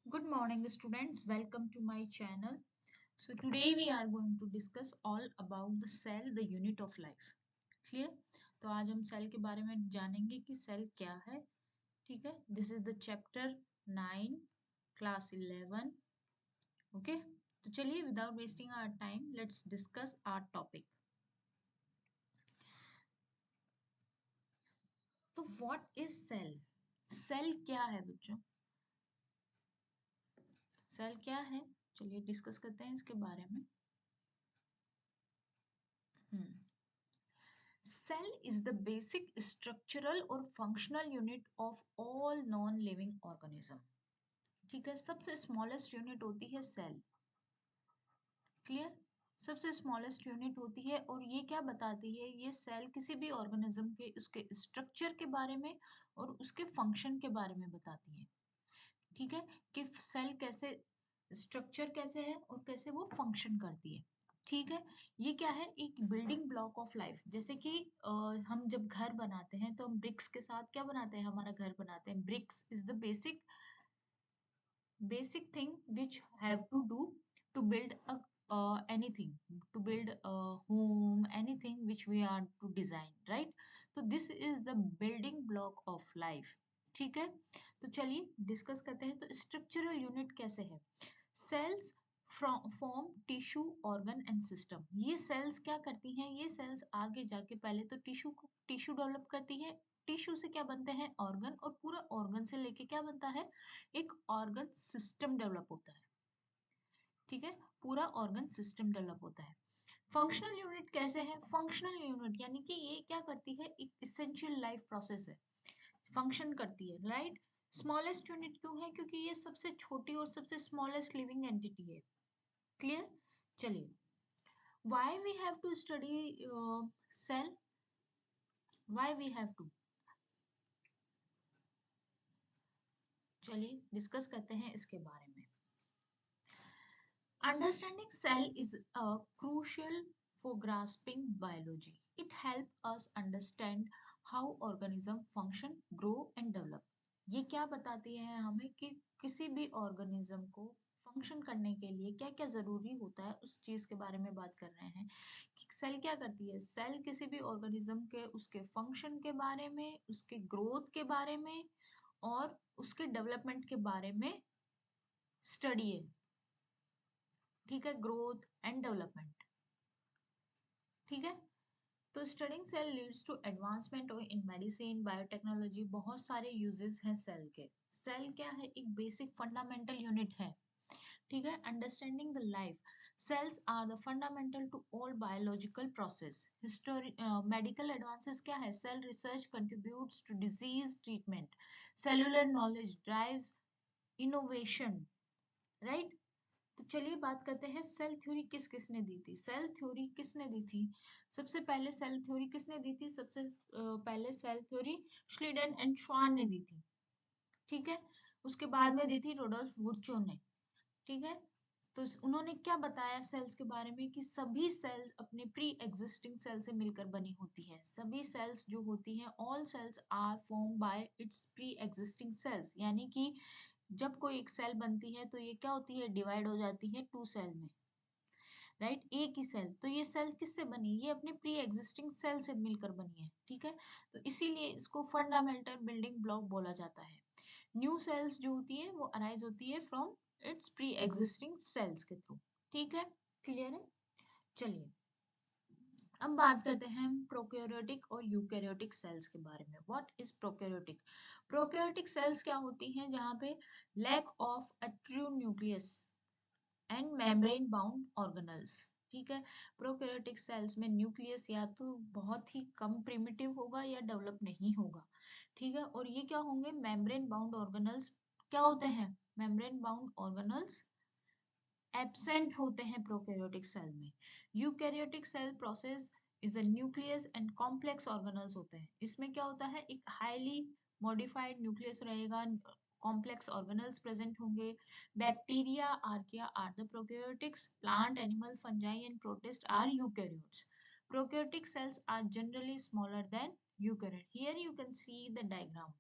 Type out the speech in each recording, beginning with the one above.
Good morning, students. Welcome to my channel. So today we are going to discuss all about the cell, the unit of life. Clear? तो आज हम cell के बारे में जानेंगे कि सेल क्या है. ठीक है? This is the chapter 9, class 11. Okay? तो चलिए without wasting our time, let's discuss our topic. तो what is cell? सेल क्या है बच्चों? सेल क्या है? चलिए डिस्कस करते हैं इसके बारे में. हम्म. Cell is the basic structural or functional unit of all non-living organism. ठीक है, सबसे स्मॉलेस्ट यूनिट होती है सेल. क्लियर? सबसे स्मॉलेस्ट यूनिट होती है और ये क्या बताती है? ये सेल किसी भी ऑर्गेनिज्म के उसके स्ट्रक्चर के बारे में और उसके फंक्शन के बारे में बताती है. ठीक है, कि सेल कैसे स्ट्रक्चर कैसे है और कैसे वो फंक्शन करती है. ठीक है, ये क्या है? एक बिल्डिंग ब्लॉक ऑफ लाइफ. जैसे कि हम जब घर बनाते हैं तो हम ब्रिक्स के साथ क्या बनाते हैं? हमारा घर बनाते हैं. Bricks is the basic thing which have to do to build a anything, to build a home, anything which we are to design, right? So this is the building block of life. ठीक है, तो चलिए discuss करते हैं. तो structural unit कैसे है? Cells form tissue organ and system. ये सेल्स क्या करती हैं? ये सेल्स आगे जाके पहले तो टिश्यू डेवलप करती है. टिश्यू से क्या बनते हैं? ऑर्गन. और पूरा ऑर्गन से लेके क्या बनता है? एक ऑर्गन सिस्टम डेवलप होता है. ठीक है, पूरा ऑर्गन सिस्टम डेवलप होता है. फंक्शनल यूनिट कैसे है? फंक्शनल यूनिट यानी कि ये क्या करती है? एक इसेंशियल लाइफ प्रोसेस है, फंक्शन करती है, राइट? स्मॉलेस्ट यूनिट क्यों है? क्योंकि ये सबसे छोटी और सबसे स्मॉलेस्ट लिविंग एंटिटी है. क्लियर? चलिए, why we have to study cell? Why we have to? चलिए डिस्कस करते हैं इसके बारे में. Understanding cell is crucial for grasping biology. It helps us understand how organism function, grow and develop. ये क्या बताती है हमें कि किसी भी ऑर्गेनिज्म को फंक्शन करने के लिए क्या क्या जरूरी होता है, उस चीज के बारे में बात कर रहे हैं. कि सेल क्या करती है? सेल किसी भी ऑर्गेनिज्म के उसके फंक्शन के बारे में, उसके ग्रोथ के बारे में और उसके डेवलपमेंट के बारे में स्टडी है. ठीक है, ग्रोथ एंड डेवलपमेंट. ठीक है, तो studying cell leads to advancement in medicine, biotechnology. बहुत सारे यूजेस हैं सेल के. सेल क्या है? एक बेसिक फंडामेंटल यूनिट है. ठीक है, understanding the life. Cells are the fundamental to all biological process. History medical advances क्या है? Cell research contributes to disease treatment. Cellular knowledge drives innovation, right? तो चलिए बात करते हैं सेल थ्योरी किस किसने दी थी. सेल थ्योरी किसने दी थी? सबसे पहले सेल थ्योरी किसने दी थी? सबसे पहले सेल थ्योरी श्लीडन एंड श्वान ने दी थी. ठीक है, उसके बाद में दी थी रोडोल्फ वुर्चो ने. ठीक है, तो उन्होंने क्या बताया सेल्स के बारे में? कि सभी सेल्स अपने प्री एग्जिस्टिंग सेल से मिलकर बनी होती है. सभी सेल्स जो होती हैं, all cells are form by its pre existing cells. यानी कि जब कोई एक सेल बनती है तो ये क्या होती है? डिवाइड हो जाती है टू सेल में, राइट? एक ही सेल. तो ये सेल किससे बनी? ये अपने प्री एग्जिस्टिंग सेल से मिलकर बनी है. ठीक है, तो इसीलिए इसको फंडामेंटल बिल्डिंग ब्लॉक बोला जाता है. न्यू सेल्स जो होती है वो अराइज होती है from its pre existing sales के थ्रू. ठीक है, क्लियर है? चलिए अब बात करते हैं प्रोकैरियोटिक और यूकैरियोटिक सेल्स के बारे में. What is prokaryotic? Prokaryotic cells क्या होती हैं? जहाँ पे lack of a true nucleus and membrane bound organelles. ठीक है, प्रोकैरियोटिक सेल्स में न्यूक्लियस या तो बहुत ही कम प्रिमिटिव होगा या डेवलप नहीं होगा. ठीक है, और ये क्या होंगे? Membrane bound organelles. क्या होते हैं? मेम्ब्रेन बाउंड ऑर्गेनल्स एब्सेंट होते हैं प्रोकैरियोटिक सेल में. Eukaryotic cell process is a nucleus and complex organelles होते हैं. इसमें क्या होता है? एक हाईली मॉडिफाइड न्यूक्लियस रहेगा, कॉम्प्लेक्स ऑर्गेनल्स प्रेजेंट होंगे. Bacteria, archaea are the prokaryotics. Plant, animal, fungi and protist are eukaryotes. Prokaryotic cells are generally smaller than eukaryote. Here you can see the diagram,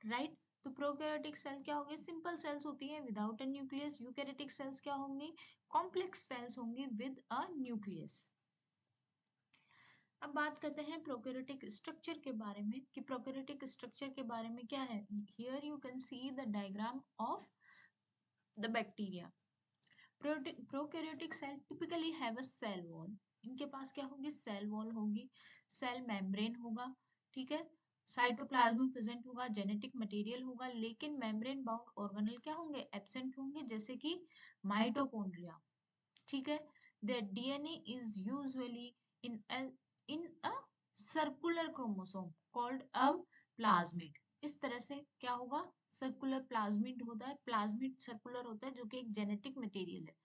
right? तो prokaryotic cell क्या होंगे, simple sales होती है without a nucleus. Eukaryotic cells क्या होंगी, complex sales होंगी with a nucleus. अब बात करते हैं प्रोकैरियोटिक स्ट्रक्चर के बारे में कि प्रोकैरियोटिक स्ट्रक्चर के बारे में क्या है। Here you can see the diagram of the bacteria. Prokaryotic cell typically have a cell wall. इनके पास क्या होगी, सेल वॉल होगी, सेल मेम्ब्रेन होगा, ठीक है, साइटोप्लाज्म प्रेजेंट होगा, जेनेटिक मटेरियल होगा, लेकिन मेम्ब्रेन बाउंड ऑर्गेनेल क्या होंगे, एब्सेंट होंगे, जैसे कि माइटोकॉन्ड्रिया, ठीक है। The DNA is usually in a circular chromosome called a plasmid. इस तरह से क्या होगा, सर्कुलर प्लाज्मिड होता है, प्लाज्मिड सर्कुलर होता है, जो कि एक जेनेटिक मटेरियल है,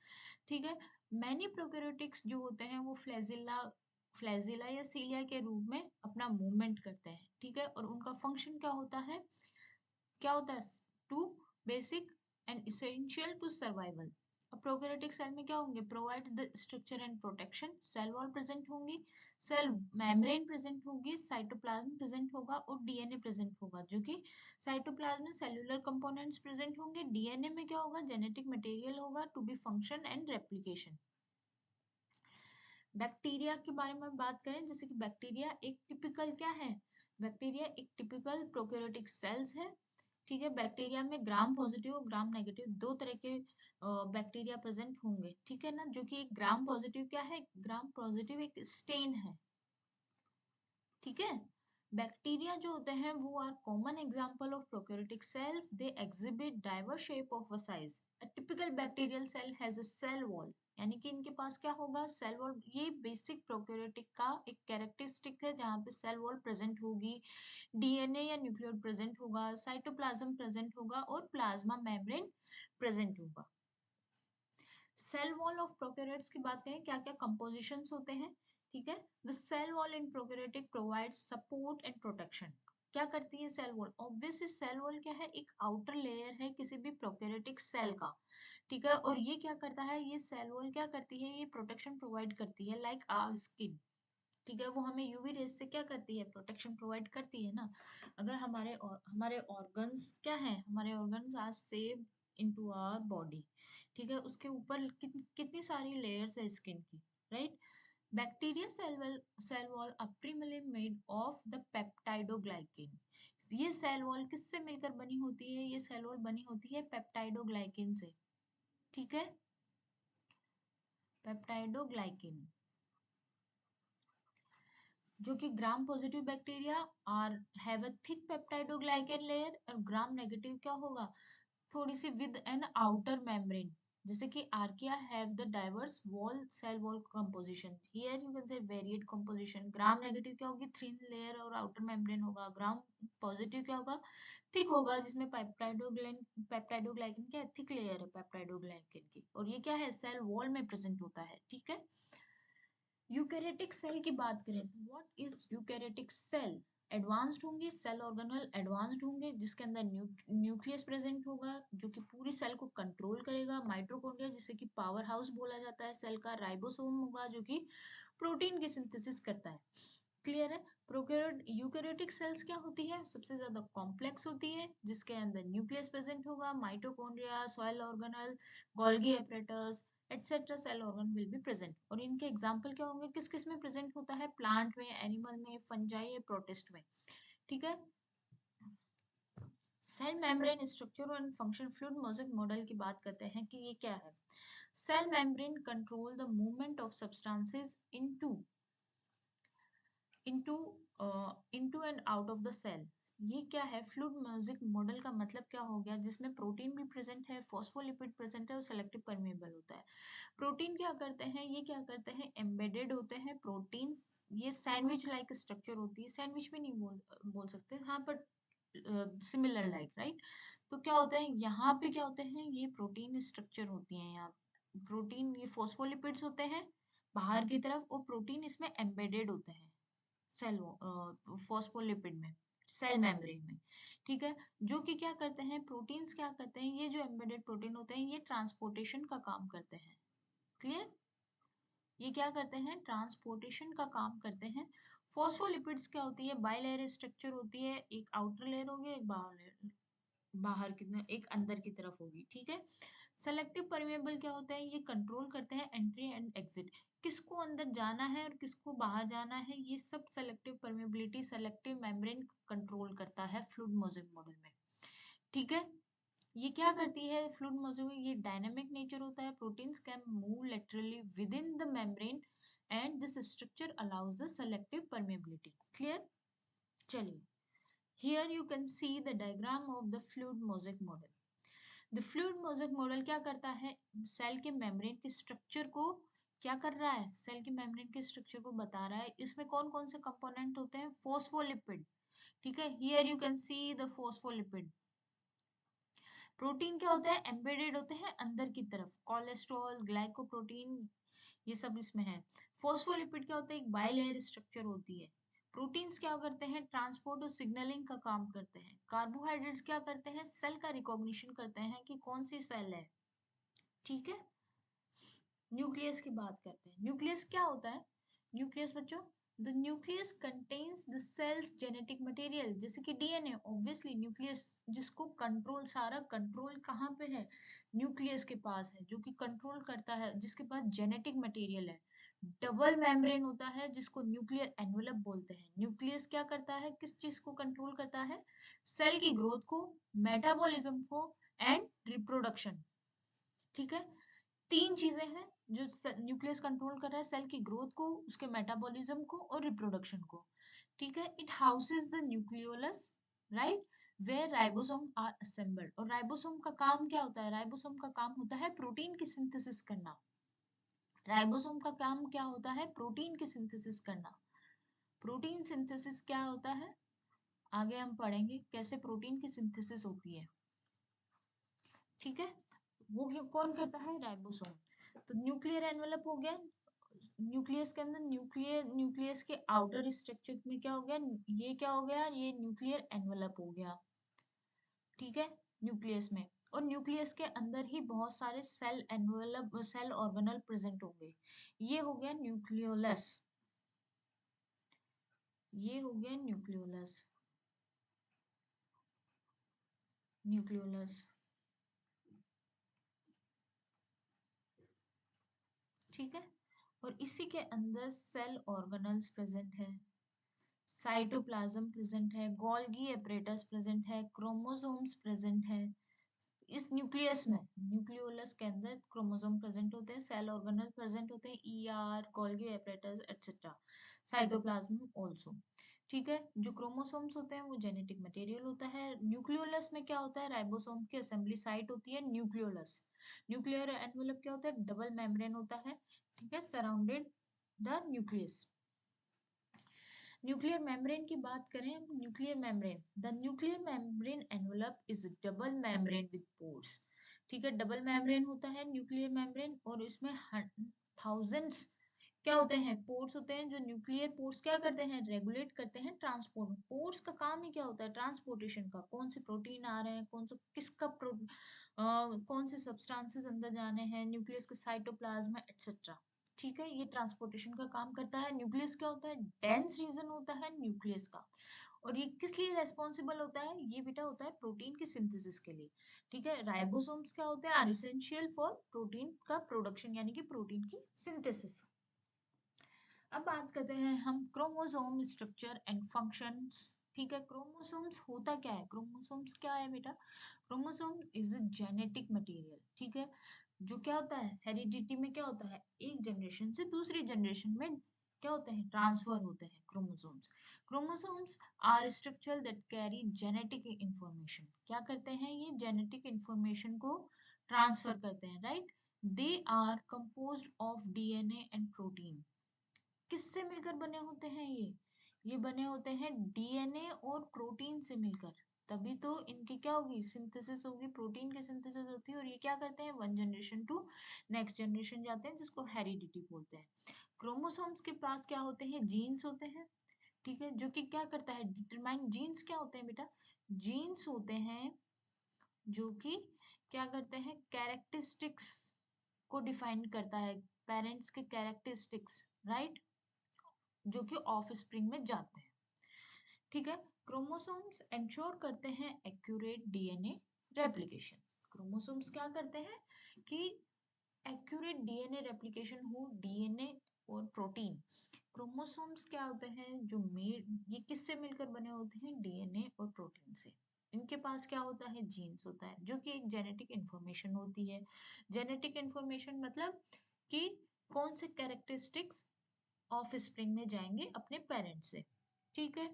ठीक है। मैनी प्रोकैरियोटिक्स जो होते हैं वो फ्लैजिला या सीलिया के रूप में अपना मूवमेंट करते हैं, ठीक है। और उनका फंक्शन क्या होता है, to basic and essential to survival. अब प्रोकैरियोटिक सेल में क्या होंगे, provide the structure and protection, cell wall present होंगी, सेल मेम्ब्रेन प्रेजेंट होगी, साइटोप्लाज्म प्रेजेंट होगा और डीएनए प्रेजेंट होगा, जो कि साइटोप्लाज्म में सेल्यूलर कंपोनेंट्स प्रेजेंट होंगे, डीएनए में क्या होगा, जेनेटिक मटेरियल होगा to be function and replication. Bacteria के बारे में बात करें, जैसे कि बैक्टीरिया एक टिपिकल क्या है, बैक्टीरिया एक टिपिकल प्रोकैरियोटिक सेल्स है, ठीक है। बैक्टीरिया में ग्राम पॉजिटिव और ग्राम नेगेटिव दो तरह के बैक्टीरिया प्रेजेंट होंगे, ठीक है ना। जो कि एक ग्राम पॉजिटिव क्या है, ग्राम पॉजिटिव एक स्टेन है, ठीक है। बैक्टीरिया जो होते हैं वो are common example of prokaryotic cells, they exhibit diverse shape of a size. A typical bacterial cell has a cell wall, यानी कि इनके पास क्या होगा, सेल वॉल। ये बेसिक प्रोकैरियोटिक का एक कैरेक्टरिस्टिक है, जहाँ पे सेल वॉल प्रेजेंट होगी, डीएनए या न्यूक्लियोइड प्रेजेंट होगा, साइटोप्लाज्म प्रेजेंट होगा और प्लाज्मा मेम्ब्रेन प्रेजेंट होगा। सेल वॉल ऑफ प्रोकैरियोट्स की बात करें, क्या क्या कंपोजिशंस होते हैं, ठीक है। The cell wall in prokaryotic provides support and protection. क्या करती है cell wall, obviously cell wall क्या है, एक आउटर लेयर है किसी भी प्रोकैरियोटिक सेल का, ठीक है। और ये क्या करता है, ये सेल वॉल क्या करती है, ये प्रोटेक्शन प्रोवाइड करती है, लाइक आवर स्किन, ठीक है। वो हमें यूवी रेज से क्या करती है, प्रोटेक्शन प्रोवाइड करती है ना। अगर हमारे ऑर्गन्स क्या है, हमारे organs are save into our body, ठीक है। उसके ऊपर कितनी सारी लेयर्स है स्किन की, right. Bacteria cell wall are primarily made of the peptidoglycan. ये सेल वॉल किससे मिलकर बनी होती है, ये सेल वॉल बनी होती है पेप्टाइडोग्लाइकेन से, ठीक है, पेप्टाइडोग्लाइकेन। जो कि gram positive bacteria are have a thick peptidoglycan layer, और ग्राम नेगेटिव क्या होगा, थोड़ी सी विद एन आउटर मेम्ब्रेन, जैसे कि archaea have the diverse wall cell wall composition, here you can say varied composition. Gram negative क्या होगी, thin layer और आउटर मेम्ब्रेन होगा, ग्राम पॉजिटिव क्या होगा, थिक होगा, जिसमें पेप्टाइडोग्लाइकेन क्या थिक लेयर है पेप्टाइडोग्लाइकेन की, और ये क्या है, सेल वॉल में प्रेजेंट होता है, ठीक है। यूकैरियोटिक सेल की बात करें तो what is eukaryotic cell, advanced होंगे, सेल ऑर्गेनल एडवांस्ड होंगे, जिसके अंदर न्यूक्लियस प्रेजेंट होगा, जो कि पूरी सेल को कंट्रोल करेगा, माइटोकॉन्ड्रिया जिसे कि पावर हाउस बोला जाता है सेल का, राइबोसोम होगा जो कि प्रोटीन की सिंथेसिस करता है, क्लियर है। प्रोकैरियोट यूकैरियोटिक सेल्स क्या होती है, सबसे ज्यादा कॉम्प्लेक्स होती है, जिसके अंदर न्यूक्लियस प्रेजेंट होगा, mitochondria, cell organelle, Golgi apparatus etcetera cell organ will be present. और इनके एग्जाम्पल क्या होंगे, किस किस में प्रेजेंट होता है, प्लांट में, एनिमल में, फंजाई या प्रोटिस्ट में, ठीक है। Cell membrane structure and function, fluid mosaic model की बात करते हैं कि ये क्या है। Cell membrane control the movement of substances into into and out of the cell. ये क्या है, फ्लूइड म्यूजिक मॉडल का मतलब क्या हो गया, जिसमें प्रोटीन भी प्रेजेंट है, फॉस्फोलिपिड प्रेजेंट है और सेलेक्टिव परमेबल होता है। प्रोटीन क्या करते हैं, ये क्या करते हैं, एम्बेडेड होते हैं प्रोटीन, ये सैंडविच लाइक स्ट्रक्चर होती है, सैंडविच भी नहीं बोल सकते हाँ, बट सिमिलर लाइक, राइट। तो क्या होता है, यहाँ पे क्या होते हैं, ये प्रोटीन स्ट्रक्चर होती हैं, यहाँ प्रोटीन, ये फॉस्फोलिपिड्स होते हैं बाहर की तरफ, और प्रोटीन इसमें एम्बेडेड होते हैं सेल फॉस्फोलिपिड में, सेल मेम्ब्रेन में, ठीक है। जो कि क्या करते हैं, प्रोटीन्स क्या करते हैं, ये जो एम्बेडेड प्रोटीन होते हैं ये ट्रांसपोर्टेशन का काम करते हैं, क्लियर। ये क्या करते हैं, ट्रांसपोर्टेशन का काम करते हैं। फॉस्फोलिपिड्स क्या होती है, बाइलेयर स्ट्रक्चर होती है, एक आउटर लेयर होगी एक बाहर लेयर, बाहर की एक अंदर की तरफ होगी, ठीक है। सेलेक्टिव परमेबल क्या होता है, ये कंट्रोल करते हैं एंट्री एंड एग्जिट, किसको अंदर जाना है और किसको बाहर जाना है, ये सब selective permeability selective membrane control करता है फ्लूइड मोजेक मॉडल में, ठीक है। ये क्या करती है फ्लूइड मोजेक में, ये डायनामिक नेचर होता है, proteins can move laterally within the membrane and this structure allows the selective permeability. Clear? चलिए, here you can see the diagram of the fluid mosaic model. The fluid mosaic model क्या करता है, cell के membrane के structure को क्या कर रहा है, सेल के मेम्ब्रेन के स्ट्रक्चर को बता रहा है। इसमें कौन कौन से कंपोनेंट होते हैं, फोस्फोलिपिड, ठीक है। Here you can see the phospholipid. Protein क्या होता है, एम्बेडेड होते हैं अंदर की तरफ, कोलेस्ट्रॉल, ग्लाइकोप्रोटीन, ये सब इसमें है। फोस्फोलिपिड क्या होता है, एक बाइलेयर स्ट्रक्चर होती है। प्रोटीन्स क्या करते हैं, ट्रांसपोर्ट और सिग्नलिंग का काम करते हैं। कार्बोहाइड्रेट्स क्या करते हैं, सेल का रिकॉग्निशन करते हैं कि कौन सी सेल है, ठीक है। न्यूक्लियस की बात करते हैं। न्यूक्लियस क्या होता है, न्यूक्लियस बच्चों, the nucleus contains the cell's genetic material, जैसे कि डीएनए, ऑब्वियसली न्यूक्लियस जिसको कंट्रोल, सारा कंट्रोल कहाँ पे है, न्यूक्लियस के पास है, जो कि कंट्रोल करता है, जिसके पास जेनेटिक मटेरियल है। डबल मेम्ब्रेन होता है जिसको न्यूक्लियर एनवेलप बोलते हैं। न्यूक्लियस क्या करता है, किस चीज को कंट्रोल करता है, सेल की ग्रोथ को, मेटाबॉलिज्म को एंड रिप्रोडक्शन, ठीक है। तीन चीजें हैं जो न्यूक्लियस कंट्रोल कर रहा है, सेल की ग्रोथ को, उसके मेटाबॉलिज्म को और रिप्रोडक्शन को, ठीक है। It houses the nucleolus, right, where ribosome are assembled. और राइबोसोम का काम क्या होता है, राइबोसोम का काम होता है प्रोटीन की सिंथेसिस करना। राइबोसोम का काम क्या होता है, प्रोटीन की सिंथेसिस करना। प्रोटीन सिंथेसिस क्या होता है, आगे हम पढ़ेंगे कैसे प्रोटीन की सिंथेसिस होती है, ठीक है। वो कौन करता है, राइबोसोम। तो न्यूक्लियर एनवेलप हो गया, न्यूक्लियस के अंदर, न्यूक्लियस के आउटर स्ट्रक्चर में क्या हो गया, ये क्या हो गया, ये न्यूक्लियर एनवेलप हो गया, ठीक है, न्यूक्लियस में। और न्यूक्लियस के अंदर ही बहुत सारे cell envelope, cell organelle present होंगे। ये हो गया न्यूक्लियोलस, ये हो गया न्यूक्लियोलस, न्यूक्लियोलस, ठीक है। और इसी के अंदर सेल ऑर्गेनल्स प्रेजेंट है, साइटोप्लाज्म प्रेजेंट है, गोल्गी एपरेटस प्रेजेंट है, क्रोमोसोम्स प्रेजेंट है। इस न्यूक्लियस में, न्यूक्लियोलस के अंदर क्रोमोसोम प्रेजेंट होते हैं, सेल ऑर्गेनल प्रेजेंट होते हैं, ER, Golgi apparatus etcetera, cytoplasm also, ठीक है। जो क्रोमोसोम्स होते हैं वो जेनेटिक मटेरियल होता है। न्यूक्लियोलस में क्या होता है, राइबोसोम की असेंबली साइट होती है न्यूक्लियोलस। न्यूक्लियर एनवेलप क्या होता है, डबल मेम्ब्रेन होता है, ठीक है, surrounded the nucleus. Nuclear membrane की बात करें, nuclear membrane, the nuclear membrane envelope is double membrane with pores, ठीक है। डबल मेम्ब्रेन होता है न्यूक्लियर मेम्ब्रेन, और इसमें थाउजेंड्स क्या होते हैं, पोर्स होते हैं। जो न्यूक्लियर पोर्स क्या करते हैं, रेगुलेट करते हैं ट्रांसपोर्ट। पोर्स का काम ही क्या होता है, ट्रांसपोर्टेशन का, कौन से प्रोटीन आ रहे हैं, कौन सा किसका कौन से सब्सटेंसेस अंदर जाने हैं, न्यूक्लियस के साइटोप्लाज्म एटसेट्रा, ठीक है। ये ट्रांसपोर्टेशन का काम करता है। न्यूक्लियस क्या होता है, डेंस रीजन होता है न्यूक्लियस का। और ये किस लिए रेस्पॉन्सिबल होता है, ये बेटा होता है प्रोटीन की सिंथेसिस के लिए, ठीक है। राइबोसोम्स क्या होते हैं, आर एसेंशियल फॉर प्रोटीन का प्रोडक्शन, यानी कि प्रोटीन की सिंथेसिस। अब बात करते हैं हम क्रोमोसोम स्ट्रक्चर एंड फंक्शंस, ठीक है। क्रोमोसोम्स होता क्या है, क्रोमोसोम्स क्या है बेटा, chromosome is a genetic material, ठीक है। जो क्या होता है, हेरिडिटी में क्या होता है, एक जनरेशन से दूसरी जनरेशन में क्या होते हैं, ट्रांसफर होते हैं chromosomes. Chromosomes are structure that carry genetic information, क्या करते हैं, ये जेनेटिक इंफॉर्मेशन को ट्रांसफर करते हैं, right. They are composed of DNA and protein, किससे मिलकर बने होते हैं ये बने होते हैं डीएनए और प्रोटीन से मिलकर, तभी तो इनकी क्या होगी, सिंथेसिस होगी, प्रोटीन की सिंथेसिस होती है। और ये क्या करते हैं, one generation to next generation जाते हैं, जिसको हेरिडिटी बोलते हैं। क्रोमोसोम्स के पास क्या होते हैं, जीन्स होते हैं, ठीक है, जो कि क्या करता है, डिटरमाइन। जीन्स क्या होते हैं बेटा, जीन्स होते हैं जो कि क्या करते हैं, कैरेक्टरिस्टिक्स को डिफाइन करता है, पेरेंट्स के कैरेक्टरिस्टिक्स, राइट, जो कि ऑफ स्प्रिंग में जाते हैं, ठीक है। क्रोमोसोम्स एंश्योर करते हैं एक्यूरेट डीएनए रेप्लिकेशन। क्रोमोसोम्स क्या करते हैं कि एक्यूरेट डीएनए रेप्लिकेशन हो डीएनए और प्रोटीन। क्रोमोसोम्स क्या होते हैं जो ये किससे मिलकर बने होते हैं? डीएनए और प्रोटीन से। इनके पास क्या होता है? जीन्स होता है जो कि एक जेनेटिक इंफॉर्मेशन होती है। जेनेटिक इंफॉर्मेशन मतलब कि कौन से कैरेक्टरिस्टिक्स ऑफ स्प्रिंग में जाएंगे अपने पेरेंट्स से। ठीक है।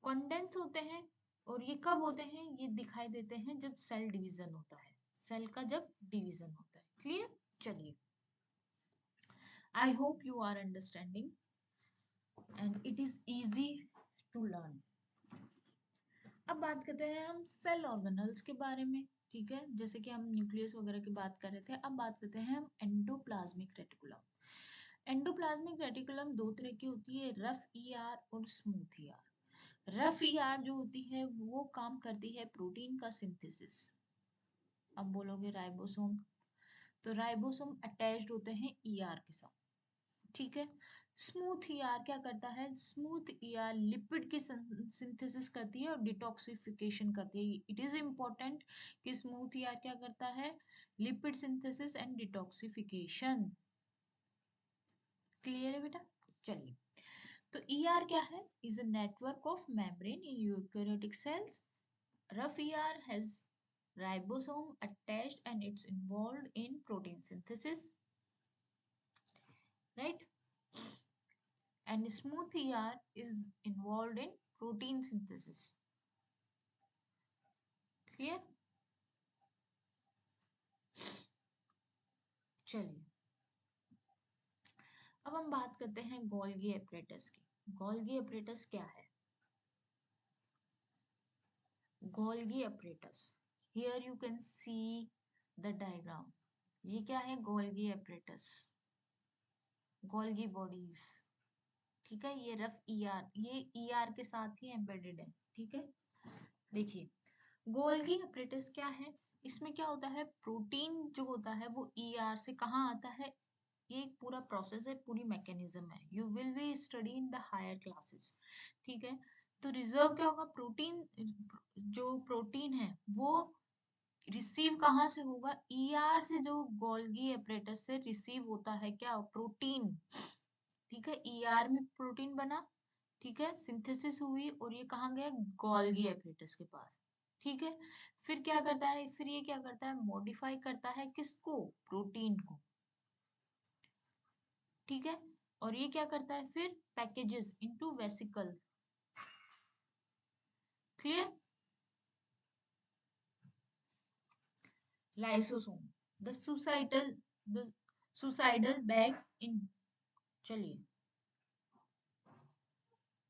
कंडेंस होते हैं और ये कब होते हैं? ये दिखाई देते हैं जब सेल डिवीजन होता है, सेल का जब डिवीजन होता है। क्लियर? चलिए, I hope you are understanding and it is easy to learn. अब बात करते हैं हम सेल ऑर्गेनल्स के बारे में। ठीक है, जैसे कि हम न्यूक्लियस वगैरह की बात कर रहे थे, अब बात करते हैं हम एंडोप्लाज्मिक रेटिकुलम। एंडोप्लाज्मिक रेटिकुलम दो तरह की होती है, रफ ईआर और स्मूथ ईआर। रफ ईआर जो होती है वो काम करती है प्रोटीन का सिंथेसिस। अब बोलोगे राइबोसोम, तो राइबोसोम अटैच्ड होते हैं ईआर के साथ। ठीक है। स्मूथ ईआर क्या करता है? स्मूथ ईआर लिपिड की सिंथेसिस करती है और डिटॉक्सिफिकेशन करती है। इट इज इंपॉर्टेंट कि स्मूथ ईआर क्या करता है? Lipid synthesis and detoxification. Clear है बेटा? चलिए, तो ईआर क्या है? Is a network of membrane in eukaryotic sales. Rough ER has ribosome attached and it's involved in protein synthesis, right? And smooth ER is involved in protein synthesis. Clear? चलिए, अब हम बात करते हैं गोल्गी एपरेटस की। Golgi apparatus क्या है? Golgi apparatus, here you can see the diagram. ये क्या है? Golgi apparatus, Golgi bodies. ठीक है, ये रफ ईआर, ये ईआर के साथ ही एम्बेडेड है। ठीक है, देखिए गोल्गी एपरेटस क्या है? इसमें क्या होता है? प्रोटीन जो होता है वो ईआर से कहाँ आता है? ये एक पूरा प्रोसेस है, पूरी मैकेनिज्म है। You will be study in the higher classes. ठीक है, तो रिजर्व क्या होगा? प्रोटीन, जो प्रोटीन है वो रिसीव कहाँ से होगा? ईआर से। जो गोल्गी एपरेटस से रिसीव होता है क्या? प्रोटीन। ठीक है, ईआर में प्रोटीन बना, ठीक है, सिंथेसिस हुई और ये कहाँ गया? गोल्गी एपरेटस के पास। ठीक है, फिर क्या करता है? फिर ये क्या करता है? मॉडिफाई करता है किसको? प्रोटीन को। ठीक है, और ये क्या करता है? फिर packages into vesicle. Clear? Lysosome, the suicidal, the suicidal bag इन। चलिए,